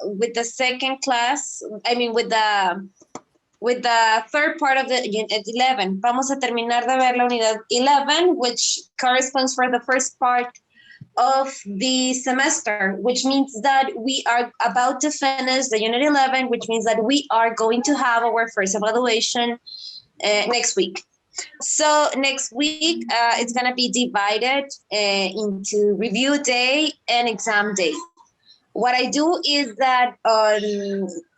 with the second class, I mean with the third part of the unit 11. Vamos a terminar de ver la unidad 11, which corresponds for the first part of the semester, which means that we are about to finish the unit 11, which means that we are going to have our first evaluation next week. So next week, it's going to be divided into review day and exam day. What I do is that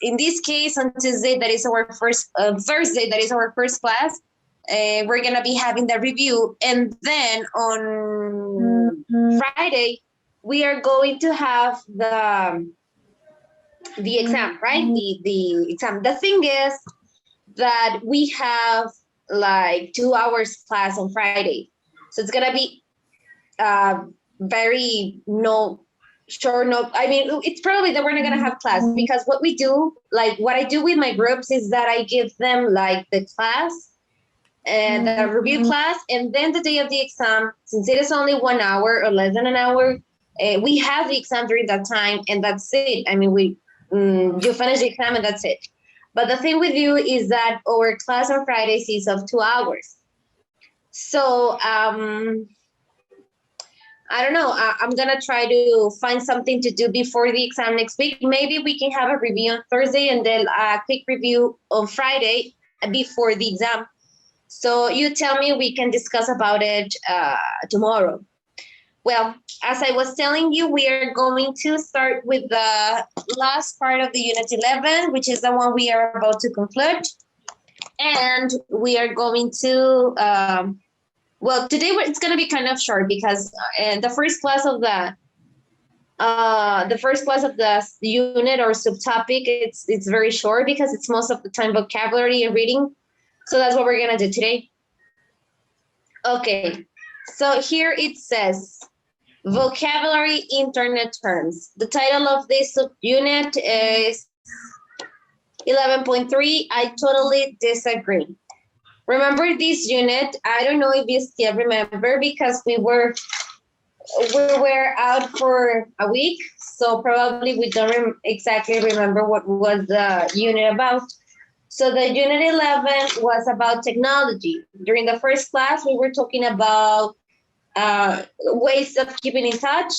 in this case, on Tuesday, that is our first, Thursday, that is our first class, we're going to be having the review. And then on Friday, we are going to have the exam, right? The exam. The thing is that we have like 2 hours class on Friday. So it's going to be very I mean, it's probably that we're not going to have class because what we do, like what I do with my groups is that I give them like the class, the review class, and then the day of the exam, since it is only 1 hour or less than an hour, we have the exam during that time and that's it. I mean, you finish the exam and that's it. But the thing with you is that our class on Fridays is of 2 hours. So I don't know. I'm going to try to find something to do before the exam next week. Maybe we can have a review on Thursday and then a quick review on Friday before the exam. So you tell me, we can discuss about it tomorrow. Well, as I was telling you, we are going to start with the last part of the Unit 11, which is the one we are about to conclude. And we are going to, well, today it's going to be kind of short because the first class of the unit or subtopic, it's very short because it's most of the time vocabulary and reading. So that's what we're going to do today. Okay, so here it says, vocabulary internet terms. The title of this subunit is 11.3, I totally disagree. Remember this unit? I don't know if you still remember because we were out for a week, so probably we don't exactly remember what was the unit about. So the unit 11 was about technology. During the first class, we were talking about ways of keeping in touch.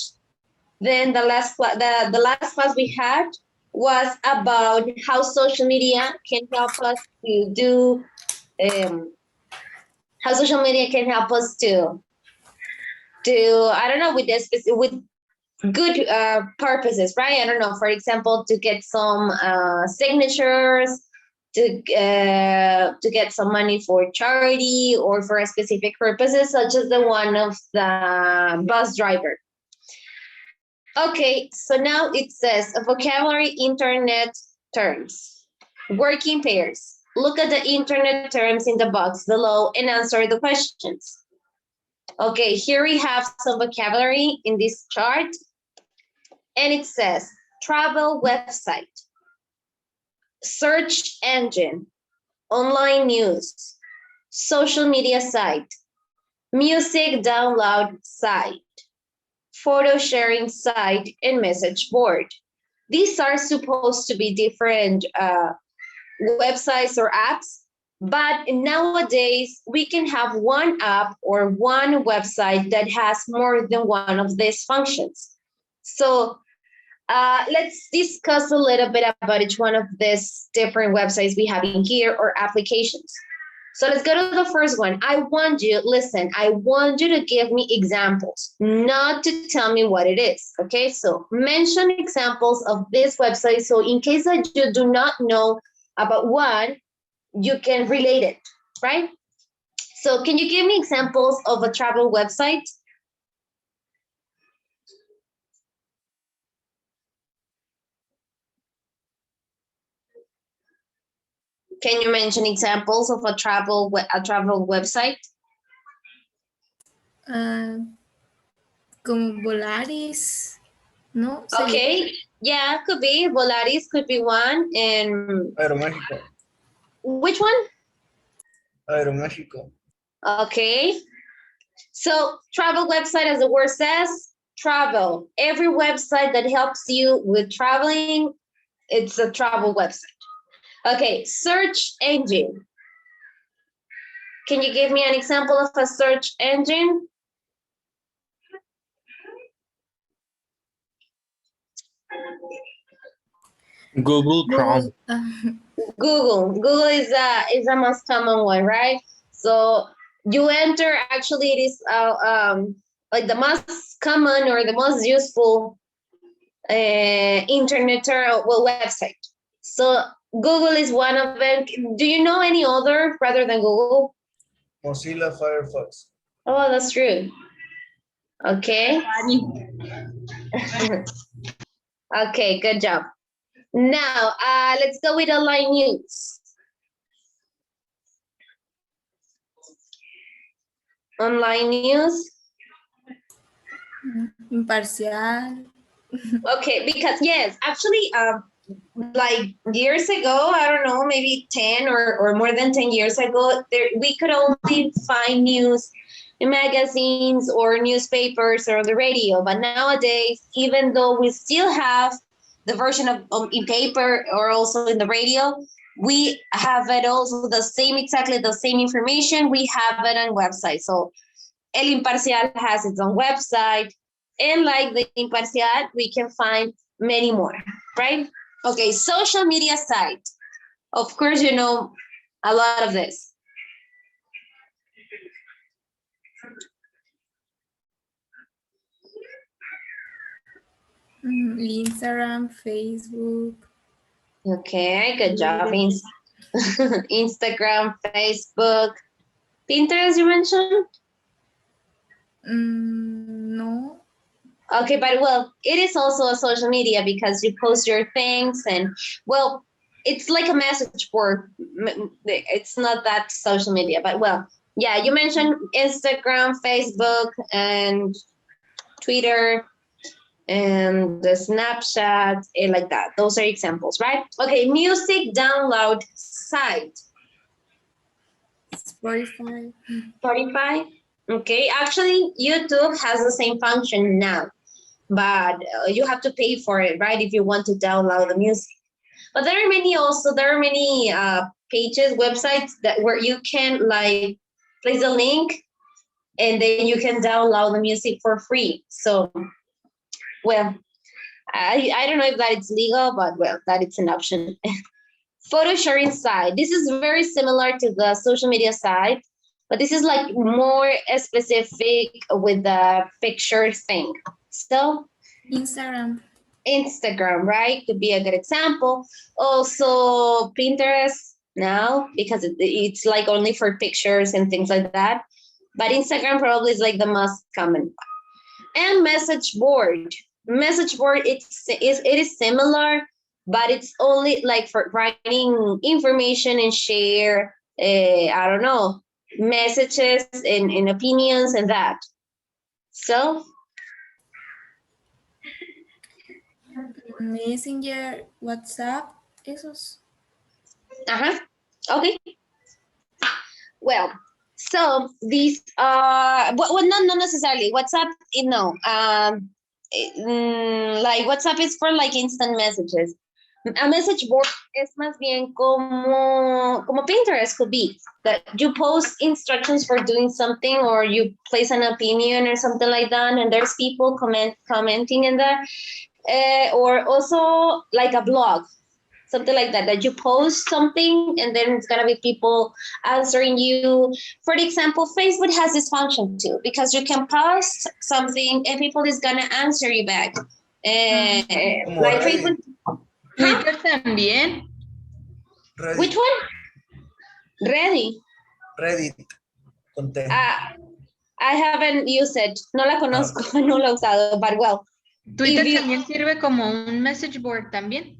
Then the last class we had was about how social media can help us to do, how social media can help us to I don't know, with good purposes, right? I don't know, for example, to get some signatures, to get some money for charity or for a specific purposes, such as the one of the bus driver. Okay, so now it says vocabulary internet terms. Working pairs. Look at the internet terms in the box below and answer the questions. Okay, here we have some vocabulary in this chart. And it says travel website, search engine, online news, social media site, music download site, photo sharing site, and message board. These are supposed to be different websites or apps, but nowadays we can have one app or one website that has more than one of these functions. So let's discuss a little bit about each one of these different websites we have in here or applications. So let's go to the first one. I want you to give me examples, not to tell me what it is, okay? So mention examples of this website. So in case that you do not know about one, you can relate it, right? So can you give me examples of a travel website? Can you mention examples of a travel website? Como Volaris, ¿no? Okay, yeah, could be. Volaris could be one. And Aeroméxico. Which one? Aeroméxico. Okay. So travel website, as the word says, travel. Every website that helps you with traveling, it's a travel website. Okay, search engine. Can you give me an example of a search engine? Google Chrome. Google is a most common one, right? So you enter, actually it is like the most common or the most useful internet or website. So Google is one of them. Do you know any other rather than Google? Mozilla Firefox. Oh, that's true. Okay. Okay, good job. Now, let's go with online news. Online news. Imparcial. Okay, because yes, actually, like years ago, I don't know, maybe 10 or more than 10 years ago, we could only find news in magazines or newspapers or the radio. But nowadays, even though we still have the version of in paper or also in the radio, we have it also the same, exactly the same information. We have it on website. So El Imparcial has its own website. And like the Imparcial, we can find many more, right? Okay, social media site. Of course, you know a lot of this. Instagram, Facebook. Okay, good job. Instagram, Facebook, Pinterest, you mentioned? No. Okay, but well, it is also a social media because you post your things and, well, it's like a message board. It's not that social media, but well, yeah, you mentioned Instagram, Facebook, and Twitter, and the Snapchat, and like that. Those are examples, right? Okay, music download site. Spotify. Spotify. Okay, actually, YouTube has the same function now, but you have to pay for it, right? If you want to download the music. But there are many pages, websites that where you can like place a link and then you can download the music for free. So, well, I don't know if that it's legal, but well, that it's an option. Photo sharing site. This is very similar to the social media site, but this is like more specific with the picture thing. So Instagram, right? Could be a good example. Also Pinterest now, because it's like only for pictures and things like that. But Instagram probably is like the most common. And message board. Message board, it is similar, but it's only like for writing information and share, I don't know, messages and opinions and that. So Messenger, WhatsApp, esos. Okay. Well, so these well, not necessarily WhatsApp. No, like WhatsApp is for like instant messages. A message board es más bien como Pinterest could be, that you post instructions for doing something or you place an opinion or something like that, and there's people commenting in there, or also like a blog, something like that, that you post something and then it's gonna be people answering you. For example, Facebook has this function too, because you can post something and people is gonna answer you back. Like Facebook. Twitter también. Reddit. Which one? Reddit. I haven't used it. No la conozco, no la he usado, but well. Twitter también sirve como un message board también.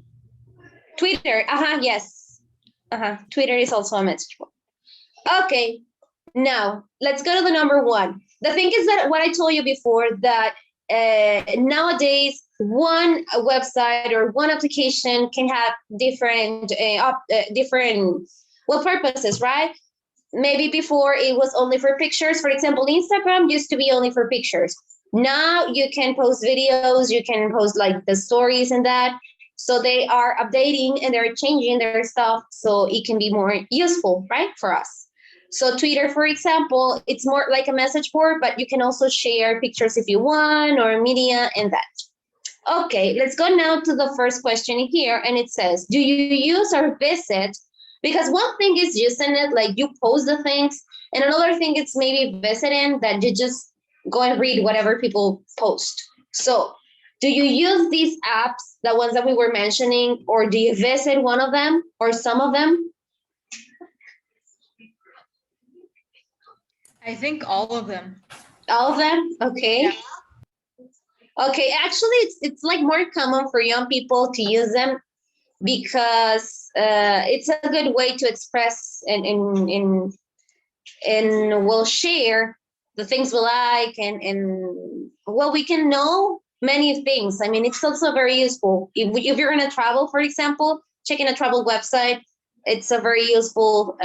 Twitter, yes. Twitter is also a message board. Okay, now let's go to the number one. The thing is that what I told you before, that nowadays one website or one application can have different purposes, right? Maybe before it was only for pictures. For example, Instagram used to be only for pictures. Now you can post videos, you can post like the stories and that. So they are updating and they're changing their stuff so it can be more useful, right, for us. So Twitter, for example, it's more like a message board, but you can also share pictures if you want or media and that. Okay, let's go now to the first question here. And it says, do you use or visit? Because one thing is using it, like you post the things, and another thing is maybe visiting that you just go and read whatever people post. So do you use these apps, the ones that we were mentioning, or do you visit one of them or some of them? I think all of them. All of them? Okay. Yeah. Okay, actually, it's like more common for young people to use them because it's a good way to express and we'll share the things we like and well, we can know many things. I mean, it's also very useful. If you're going to travel, for example, checking a travel website, it's a very useful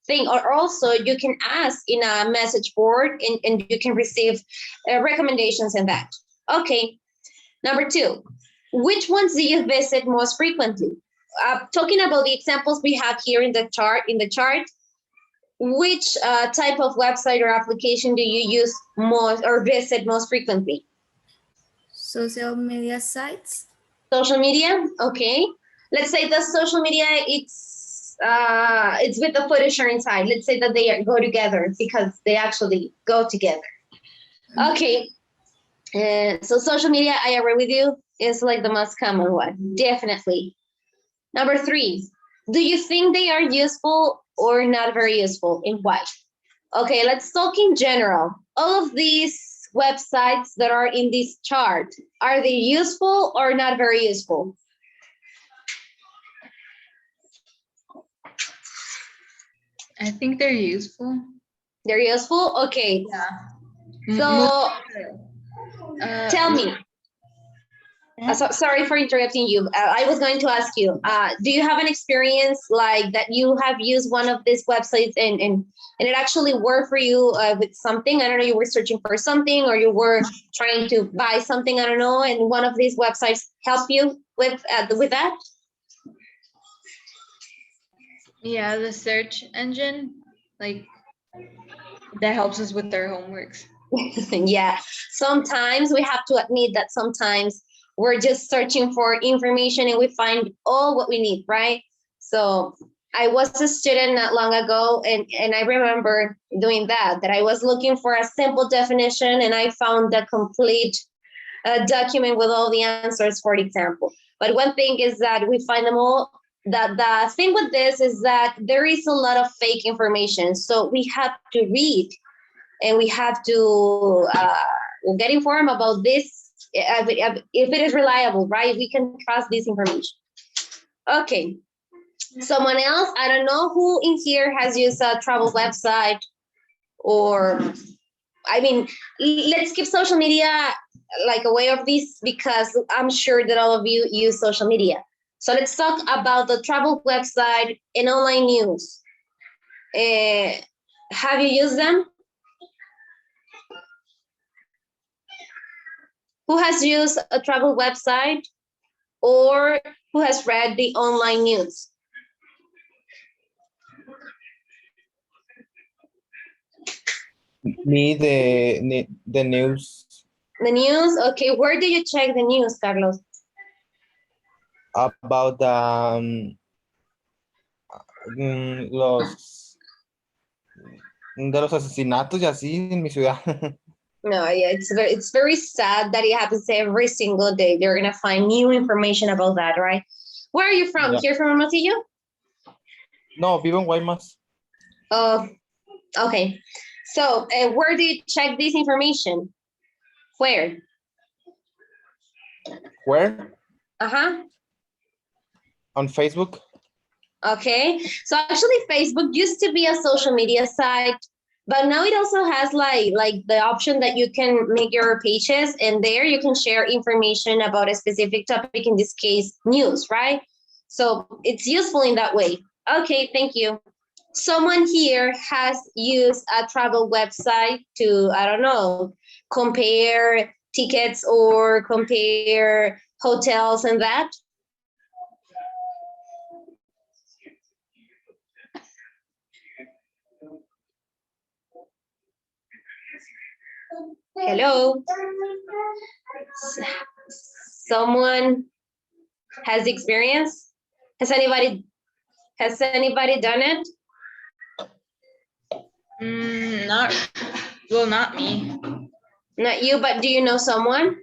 thing. Or also you can ask in a message board and you can receive recommendations in that. Okay, number 2, which ones do you visit most frequently? Talking about the examples we have here in the chart, which type of website or application do you use most or visit most frequently? Social media sites. Social media, okay. Let's say the social media, it's with the photo sharing side. Let's say that they go together because they actually go together. Okay. So social media, I agree with you, is like the most common one, definitely. Number 3, do you think they are useful or not very useful, and why? Okay, let's talk in general. All of these websites that are in this chart, are they useful or not very useful? I think they're useful. They're useful? Okay. Yeah. So tell me. Sorry for interrupting you. I was going to ask you, do you have an experience like that you have used one of these websites and it actually worked for you with something? I don't know, you were searching for something or you were trying to buy something, I don't know, and one of these websites helped you with that? Yeah, the search engine, like that helps us with our homeworks. Yeah, sometimes we have to admit that sometimes we're just searching for information and we find all what we need, right? So I was a student not long ago and I remember doing that I was looking for a simple definition and I found the complete document with all the answers, for example. But one thing is that we find them all. The thing with this is that there is a lot of fake information. So we have to read and we have to get informed about this. If it is reliable, right? We can trust this information. Okay. Someone else, I don't know who in here has used a travel website or, I mean, let's keep social media like aware of this because I'm sure that all of you use social media. So let's talk about the travel website and online news. Have you used them? Who has used a travel website or who has read the online news? Me, the news The news? Okay, where do you check the news, Carlos? about los asesinatos y así en mi ciudad. No, yeah, it's very sad that it happens every single day. They're gonna find new information about that, right? Where are you from? Yeah. Here from Hermosillo? No, vivo en Guaymas. Oh, okay. So where do you check this information? Where? Where? Uh-huh. On Facebook. Okay. So actually Facebook used to be a social media site, but now it also has like the option that you can make your pages and there you can share information about a specific topic, in this case, news, right? So it's useful in that way. Okay, thank you. Someone here has used a travel website to, I don't know, compare tickets or compare hotels and that? Hello? Someone has experience? Has anybody done it? Not me. Not you, but do you know someone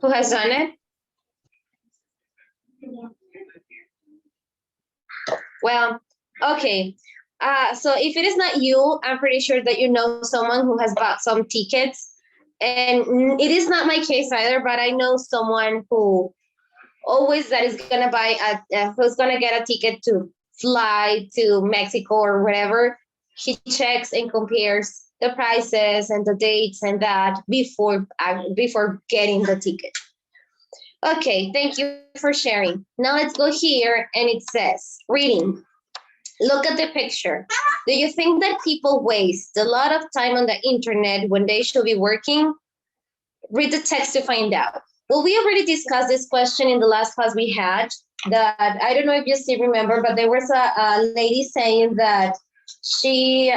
who has done it? Well, okay. So if it is not you, I'm pretty sure that you know someone who has bought some tickets. And it is not my case either, but I know someone who always that is gonna buy who's gonna get a ticket to fly to Mexico or whatever. He checks and compares the prices and the dates and that before getting the ticket. Okay, thank you for sharing. Now let's go here and it says, reading. Look at the picture. Do you think that people waste a lot of time on the internet when they should be working? Read the text to find out. Well, we already discussed this question in the last class we had. That I don't know if you still remember, but there was a lady saying that she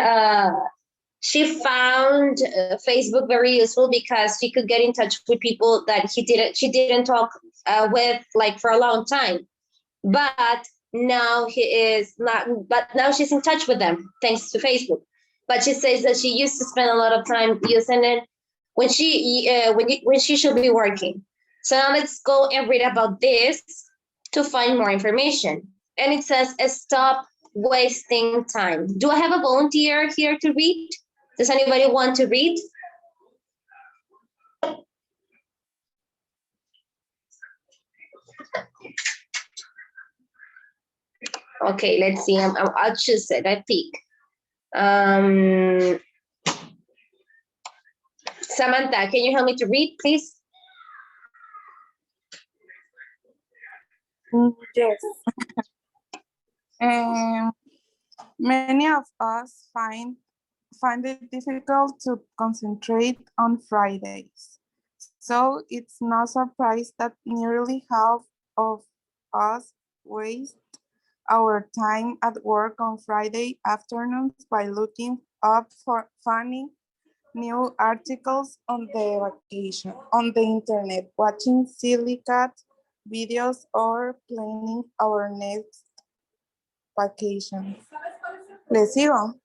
found Facebook very useful because she could get in touch with people that she didn't talk with like for a long time. But now now she's in touch with them thanks to Facebook. But she says that she used to spend a lot of time using it when she should be working. So now let's go and read about this to find more information. And it says, stop wasting time. Do I have a volunteer here to read? Does anybody want to read? Okay, let's see. I'll choose it. I pick. Samantha, can you help me to read, please? Yes. Many of us find it difficult to concentrate on Fridays. So it's no surprise that nearly half of us waste our time at work on Friday afternoons by looking up for funny new articles on the internet, watching silly cat videos, or planning our next vacation. ¿Le sigo?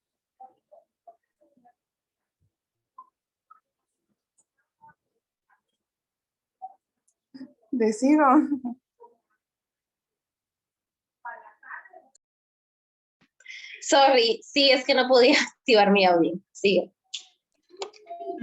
¿Le sigo? Sorry, sí, es que no podía activar mi audio. Sigue.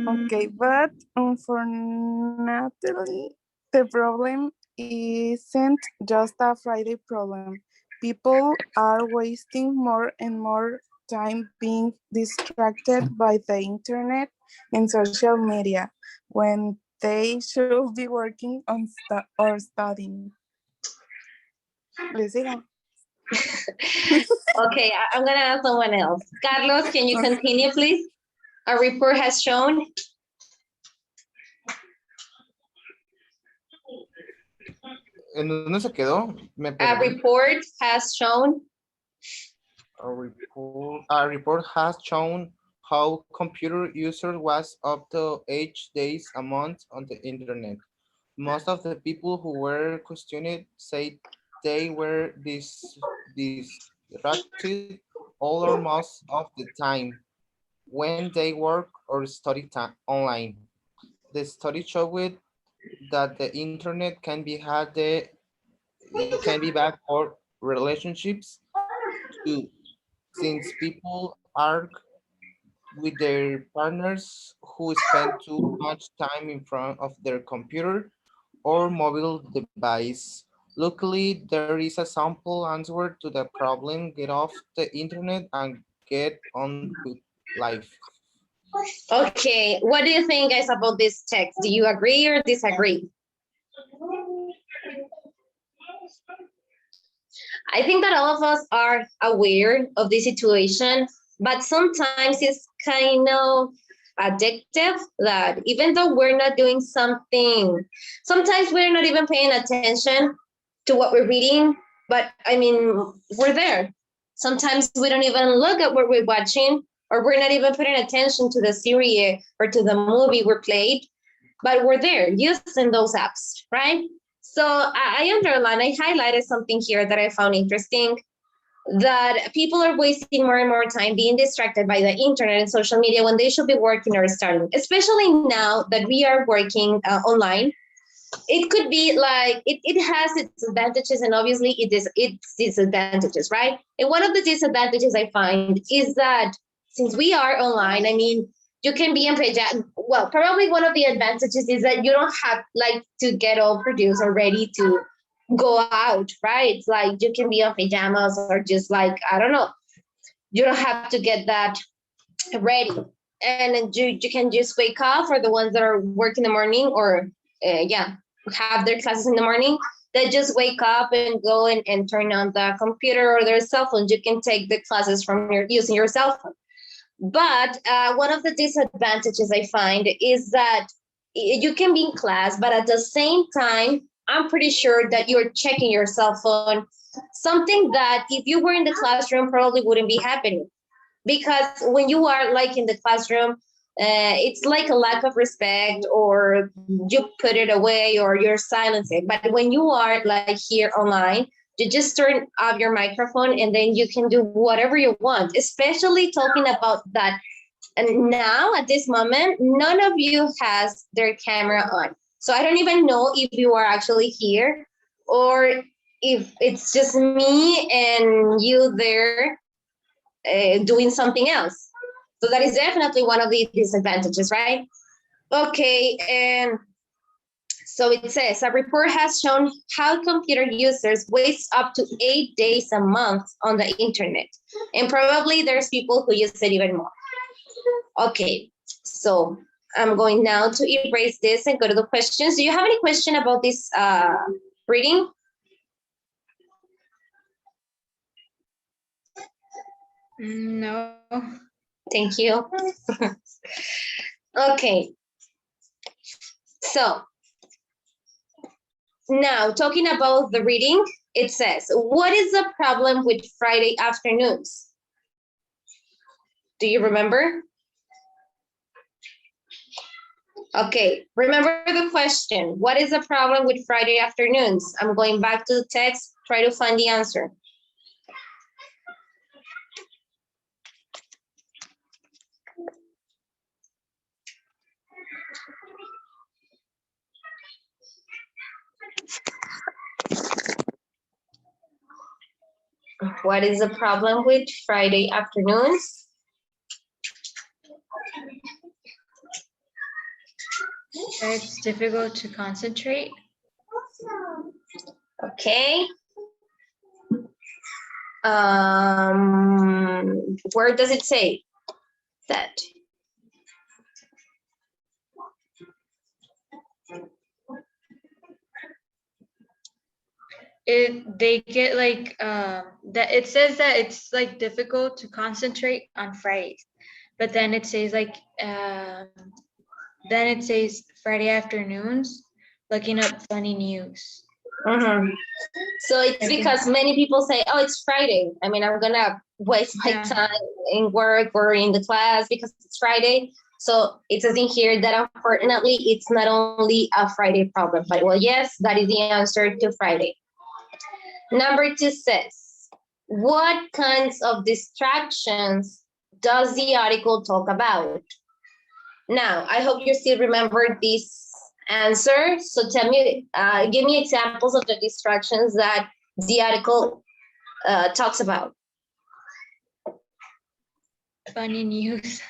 Okay, but unfortunately, the problem isn't just a Friday problem. People are wasting more and more time being distracted by the internet and social media when they should be working on or studying. ¿Les digo? Okay, I'm gonna ask someone else. Carlos, can you continue, please? A report has shown. ¿En dónde se quedó? Me A perdí. report has shown. A report has shown how computer users was up to 8 days a month on the internet. Most of the people who were questioned said they were distracted all or most of the time when they work or study time online. The study showed that the internet can be bad for relationships too, since people argue with their partners who spend too much time in front of their computer or mobile device. Luckily, there is a simple answer to the problem. Get off the internet and get on with life. Okay, what do you think, guys, about this text? Do you agree or disagree? I think that all of us are aware of the situation, but sometimes it's kind of addictive that even though we're not doing something, sometimes we're not even paying attention to what we're reading, but I mean, we're there. Sometimes we don't even look at what we're watching, or we're not even putting attention to the series or to the movie we're played, but we're there using those apps, right? So I underlined, I highlighted something here that I found interesting, that people are wasting more and more time being distracted by the internet and social media when they should be working or studying, especially now that we are working online. It could be like it has its advantages and obviously its disadvantages, right? And one of the disadvantages I find is that since we are online, I mean, you can be in pajamas. Well, probably one of the advantages is that you don't have like to get all produced or ready to go out, right? It's like you can be on pajamas or just like, I don't know, you don't have to get that ready. And you can just wake up for the ones that are working in the morning or have their classes in the morning. They just wake up and go and turn on the computer or their cell phone. You can take the classes from using your cell phone. But one of the disadvantages I find is that you can be in class, but at the same time, I'm pretty sure that you're checking your cell phone, something that if you were in the classroom probably wouldn't be happening. Because when you are like in the classroom, it's like a lack of respect, or you put it away or you're silencing. But when you are like here online, you just turn off your microphone and then you can do whatever you want, especially talking about that. And now at this moment, none of you has their camera on. So I don't even know if you are actually here or if it's just me and you there doing something else. So that is definitely one of the disadvantages, right? Okay, and so it says, a report has shown how computer users waste up to 8 days a month on the internet. And probably there's people who use it even more. Okay, so I'm going now to erase this and go to the questions. Do you have any question about this reading? No. Thank you. Okay. So now talking about the reading, it says, what is the problem with Friday afternoons? Do you remember? Okay, remember the question. What is the problem with Friday afternoons? I'm going back to the text, try to find the answer. What is the problem with Friday afternoons? It's difficult to concentrate. Okay. Where does it say that? They get like that. It says that it's like difficult to concentrate on Fridays, but then it says like then it says Friday afternoons looking up funny news. Mm-hmm. So it's because many people say, oh, it's Friday. I mean, I'm gonna waste my time in work or in the class because it's Friday. So it says in here that unfortunately it's not only a Friday problem, but well, yes, that is the answer to Friday. Number 2 says, what kinds of distractions does the article talk about? Now, I hope you still remember this answer. So tell me, give me examples of the distractions that the article talks about. Funny news.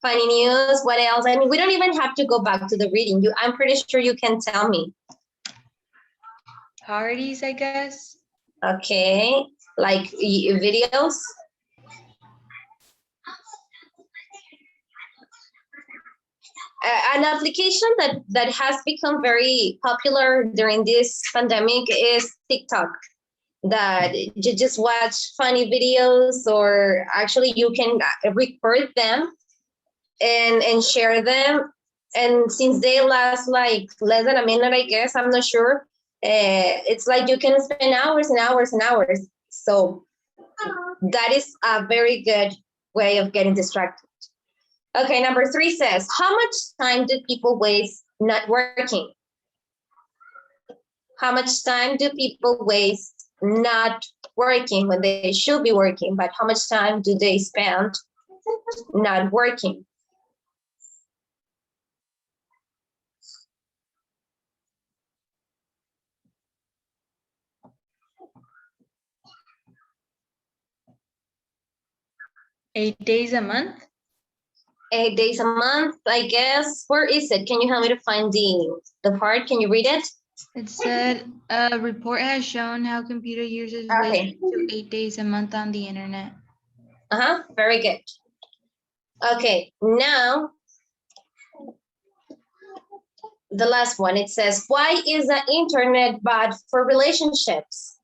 Funny news, what else? I mean, we don't even have to go back to the reading. I'm pretty sure you can tell me. Parties, I guess. Okay, like videos. An application that has become very popular during this pandemic is TikTok. That you just watch funny videos, or actually you can record them and share them. And since they last like less than a minute, I guess, I'm not sure. It's like you can spend hours and hours and hours. So that is a very good way of getting distracted. Okay, number 3 says, how much time do people waste not working? How much time do people waste not working when they should be working? But how much time do they spend not working? Eight days a month? 8 days a month, I guess. Where is it? Can you help me to find the part? Can you read it? It said a report has shown how computer users Okay. waste up to 8 days a month on the internet. Very good. Okay, now the last one, it says, why is the internet bad for relationships?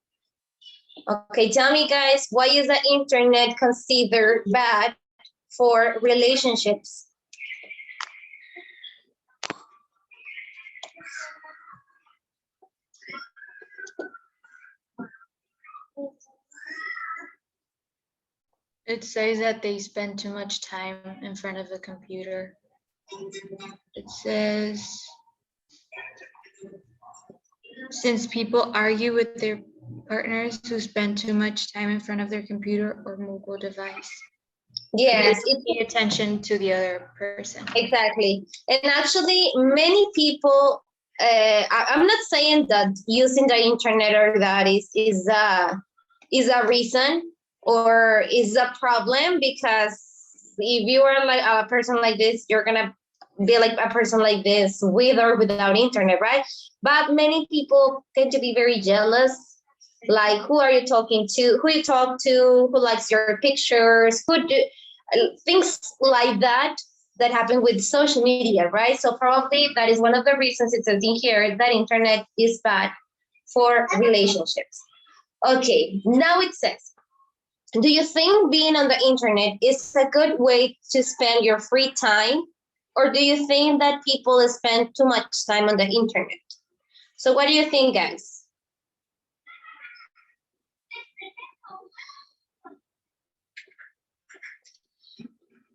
Okay, tell me guys, why is the internet considered bad for relationships? It says that they spend too much time in front of a computer. It says, since people argue with their partners who spend too much time in front of their computer or mobile device. Yes, They don't pay attention to the other person. exactly. And actually, many people, I'm not saying that using the internet or that is a reason or is a problem, because if you are like a person like this, you're gonna be like a person like this with or without internet, right? But many people tend to be very jealous. Like, who are you talking to? Who you talk to? Who likes your pictures? Things like that happen with social media, right? So probably that is one of the reasons it says in here that internet is bad for relationships. Okay, now it says, do you think being on the internet is a good way to spend your free time? Or do you think that people spend too much time on the internet? So what do you think, guys?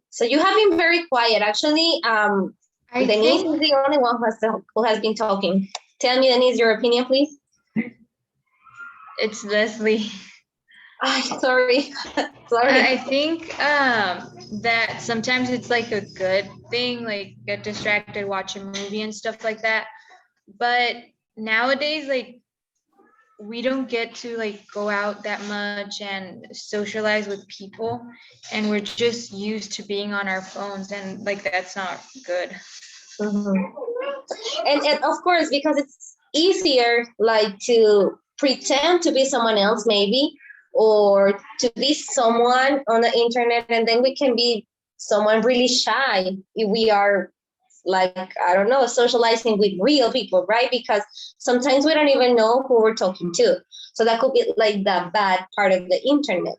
So you have been very quiet. Actually, I Denise think is the only one who has been talking. Tell me, Denise, your opinion, please. it's Leslie. Sorry. Sorry. I think that sometimes it's like a good thing, like get distracted, watch a movie and stuff like that. But nowadays, like we don't get to like go out that much and socialize with people, and we're just used to being on our phones, and like that's not good. Mhm. And of course, because it's easier like to pretend to be someone else maybe, or to be someone on the internet, and then we can be someone really shy if we are like, I don't know, socializing with real people, right? Because sometimes we don't even know who we're talking to. So that could be like the bad part of the internet.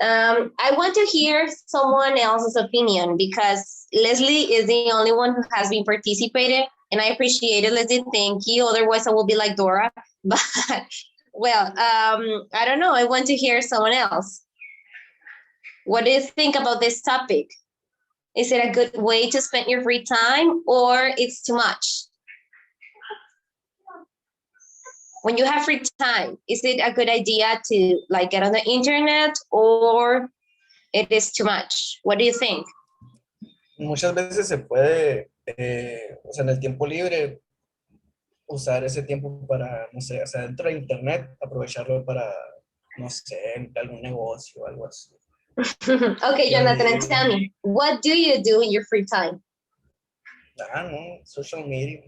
I want to hear someone else's opinion, because Leslie is the only one who has been participated, and I appreciate it, Leslie. Thank you. Otherwise, I will be like Dora. But well, I don't know. I want to hear someone else. What do you think about this topic? Is it a good way to spend your free time, or it's too much? When you have free time, is it a good idea to like get on the internet, or it is too much? What do you think? Muchas veces se puede, o sea, en el tiempo libre, usar ese tiempo para, no sé, o sea, dentro de internet, aprovecharlo para, no sé, algún negocio o algo así. Okay, Jonathan, and tell me, what do you do in your free time? No, social media.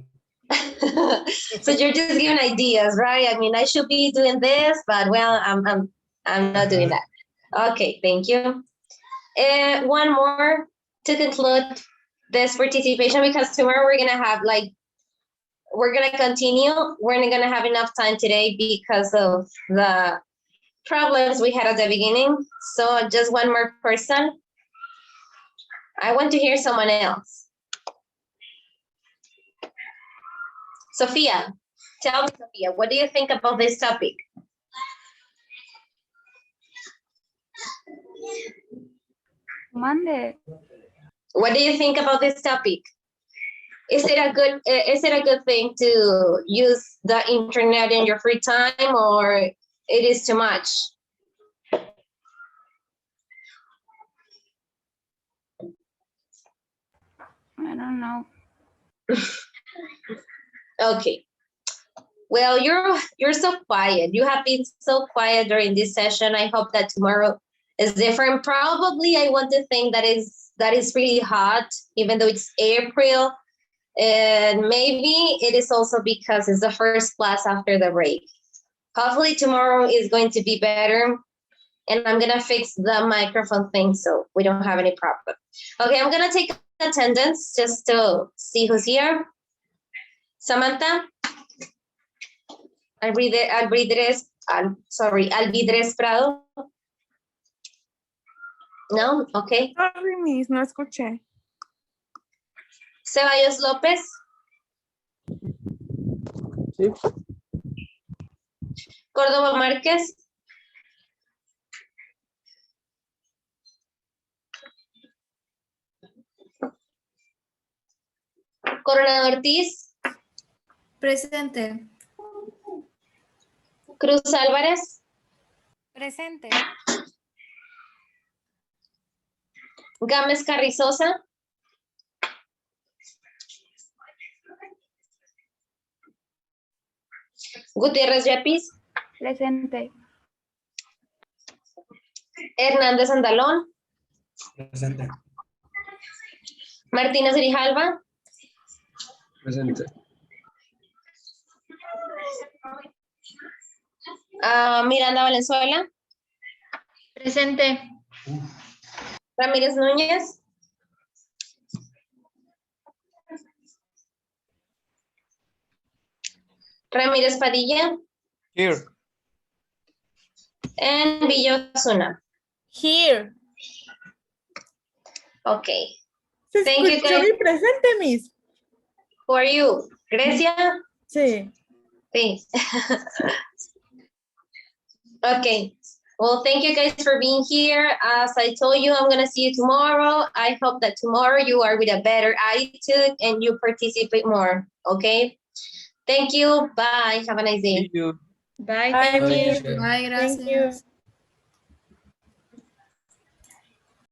So you're just giving ideas, right? I mean, I should be doing this, but well, I'm not doing that. Okay, thank you. One more to conclude this participation, because tomorrow we're gonna have like, we're gonna continue. We're not gonna have enough time today because of the problems we had at the beginning. So just one more person. I want to hear someone else. Sophia, tell me, Sophia, what do you think about this topic? Monday. What do you think about this topic? Is it a good thing to use the internet in your free time, or it is too much? I don't know. Okay. Well, you're so quiet. You have been so quiet during this session. I hope that tomorrow is different. Probably I want to think that is really hot, even though it's April. And maybe it is also because it's the first class after the break. Hopefully tomorrow is going to be better. And I'm gonna fix the microphone thing so we don't have any problem. Okay, I'm gonna take attendance just to see who's here. Samantha? Alvidres Prado? No? Okay. Sorry, Miss, no escuché. Ceballos López? Sí. Córdoba Márquez? Coronel Ortiz? Presente. Cruz Álvarez? Presente. Gámez Carrizosa? Gutiérrez Yepis? Presente. Hernández Andalón? Presente. Martínez Grijalva? Presente. Miranda Valenzuela? Presente. Ramírez Núñez? Ramírez Padilla? Here. And Villa Osuna. Here. Okay. ¿Se Thank you, escuchó guys. mi presente, Miss? Who are you? Grecia? Sí. Sí. Okay. Well, thank you guys for being here. As I told you, I'm going to see you tomorrow. I hope that tomorrow you are with a better attitude and you participate more. Okay. Thank you. Bye. Have a nice day. See you. Bye. Bye, Thank you. Miss. Bye, Thank you. gracias.